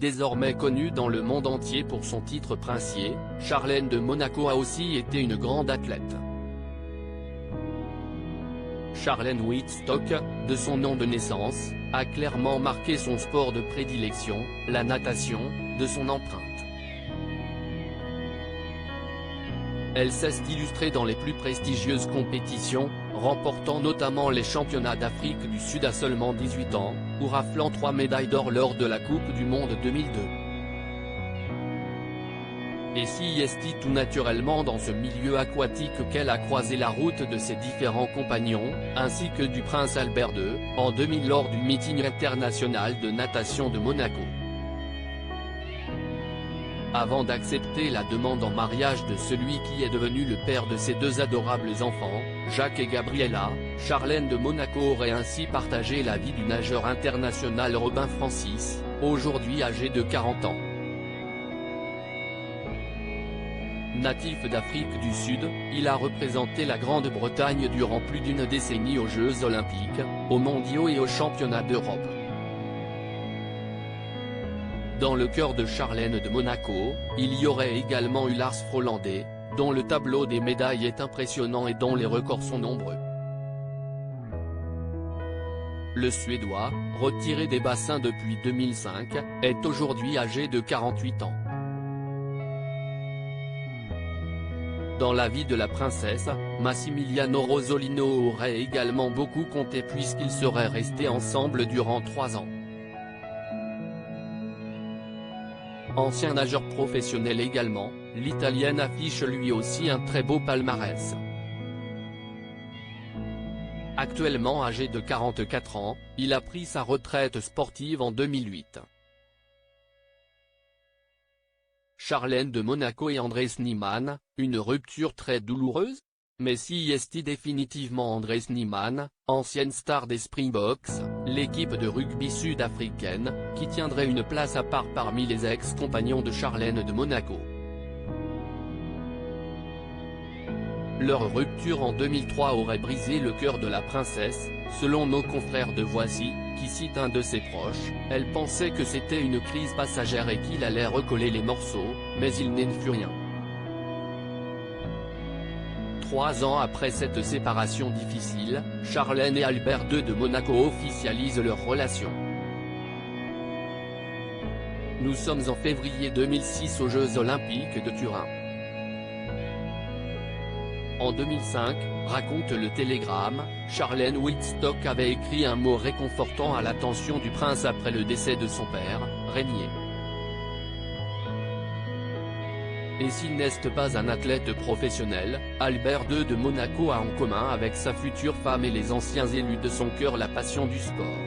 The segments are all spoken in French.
Désormais connue dans le monde entier pour son titre princier, Charlène de Monaco a aussi été une grande athlète. Charlène Wittstock, de son nom de naissance, a clairement marqué son sport de prédilection, la natation, de son empreinte. Elle s'est illustrée dans les plus prestigieuses compétitions, remportant notamment les championnats d'Afrique du Sud à seulement 18 ans, ou raflant 3 médailles d'or lors de la Coupe du Monde 2002. Et si est tout naturellement dans ce milieu aquatique qu'elle a croisé la route de ses différents compagnons, ainsi que du prince Albert II, en 2000 lors du meeting international de natation de Monaco. Avant d'accepter la demande en mariage de celui qui est devenu le père de ses 2 adorables enfants, Jacques et Gabriella, Charlène de Monaco aurait ainsi partagé la vie du nageur international Robin Francis, aujourd'hui âgé de 40 ans. Natif d'Afrique du Sud, il a représenté la Grande-Bretagne durant plus d'une décennie aux Jeux Olympiques, aux Mondiaux et aux Championnats d'Europe. Dans le cœur de Charlène de Monaco, il y aurait également eu Lars Frölander, dont le tableau des médailles est impressionnant et dont les records sont nombreux. Le Suédois, retiré des bassins depuis 2005, est aujourd'hui âgé de 48 ans. Dans la vie de la princesse, Massimiliano Rosolino aurait également beaucoup compté puisqu'ils seraient restés ensemble durant 3 ans. Ancien nageur professionnel également, l'Italienne affiche lui aussi un très beau palmarès. Actuellement âgé de 44 ans, il a pris sa retraite sportive en 2008. Charlène de Monaco et Andrés Niemann, une rupture très douloureuse? Mais si est définitivement Andrés Niemann, ancienne star des Springboks, l'équipe de rugby sud-africaine, qui tiendrait une place à part parmi les ex-compagnons de Charlène de Monaco. Leur rupture en 2003 aurait brisé le cœur de la princesse, selon nos confrères de Voici, qui citent un de ses proches, elle pensait que c'était une crise passagère et qu'il allait recoller les morceaux, mais il n'en fut rien. 3 ans après cette séparation difficile, Charlène et Albert II de Monaco officialisent leur relation. Nous sommes en février 2006 aux Jeux Olympiques de Turin. En 2005, raconte le Télégramme, Charlène Wittstock avait écrit un mot réconfortant à l'attention du prince après le décès de son père, Régnier. Et s'il n'est pas un athlète professionnel, Albert II de Monaco a en commun avec sa future femme et les anciens élus de son cœur la passion du sport.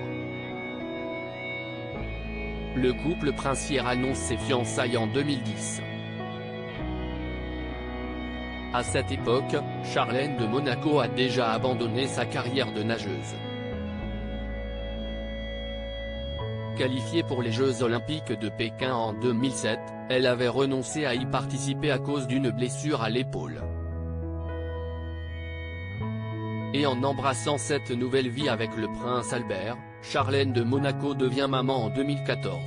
Le couple princier annonce ses fiançailles en 2010. À cette époque, Charlène de Monaco a déjà abandonné sa carrière de nageuse. Qualifiée pour les Jeux Olympiques de Pékin en 2007, elle avait renoncé à y participer à cause d'une blessure à l'épaule. Et en embrassant cette nouvelle vie avec le prince Albert, Charlène de Monaco devient maman en 2014.